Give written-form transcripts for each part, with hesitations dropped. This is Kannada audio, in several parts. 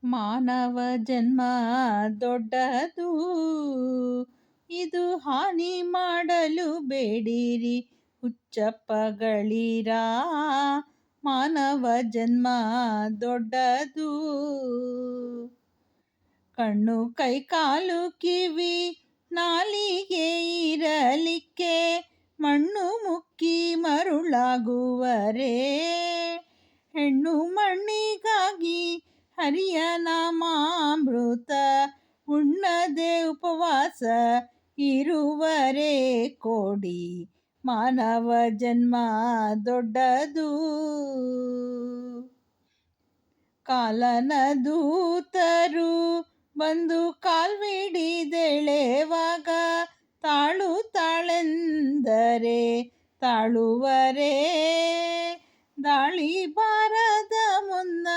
ಮಾನವ ಜನ್ಮ ದೊಡ್ಡದು, ಇದು ಹಾನಿ ಮಾಡಲು ಬೇಡಿರಿ ಹುಚ್ಚಪ್ಪಗಳಿರ. ಮಾನವ ಜನ್ಮ ದೊಡ್ಡದು, ಕಣ್ಣು ಕೈ ಕಾಲು ಕಿವಿ ನಾಲಿಗೆ ಇರಲಿಕ್ಕೆ ಮಣ್ಣು ಮುಕ್ಕಿ ಮರುಳಾಗುವರೇ. ಹೆಣ್ಣು ಮಣ್ಣಿಗಾಗಿ ಹರಿಯ ನಾಮಾಮೃತ ಉಣ್ಣದೆ ಉಪವಾಸ ಇರುವರೇ ಕೋಡಿ. ಮಾನವ ಜನ್ಮ ದೊಡ್ಡದು, ಕಾಲನ ದೂತರು ಬಂದು ಕಾಲ್ವಿಡಿದೆಳೆವಾಗ ತಾಳು ತಾಳೆಂದರೆ ತಾಳುವರೇ. ದಾಳಿ ಬಾರದ ಮುನ್ನ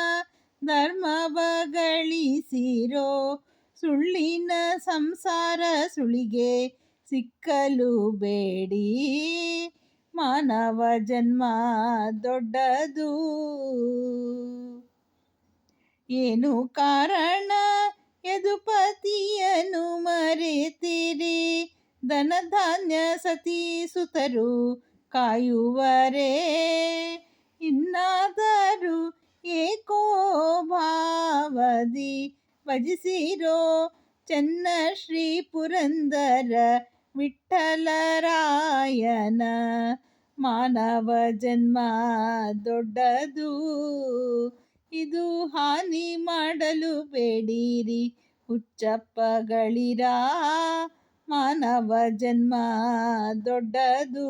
ಧರ್ಮವ ಗಳಿಸಿರೋ, ಸುಳ್ಳಿನ ಸಂಸಾರ ಸುಳಿಗೆ ಸಿಕ್ಕಲು ಬೇಡಿ. ಮಾನವ ಜನ್ಮ ದೊಡ್ಡದು, ಏನು ಕಾರಣ ಯದುಪತಿಯನ್ನು ಮರೆತಿರಿ. ಧನ ಧಾನ್ಯ ಸತಿ ಸುತರು ಕಾಯುವರೇ. ಇನ್ನಾದರೂ ಏಕೋ ಭಾವದಿ ಭಜಿಸಿರೋ, ಚೆನ್ನ ಶ್ರೀ ಪುರಂದರ ವಿಠ್ಠಲರಾಯನ. ಮಾನವ ಜನ್ಮ ದೊಡ್ಡದು, ಇದು ಹಾನಿ ಮಾಡಲು ಬೇಡಿರಿ ಹುಚ್ಚಪ್ಪಗಳಿರ. ಮಾನವ ಜನ್ಮ ದೊಡ್ಡದು.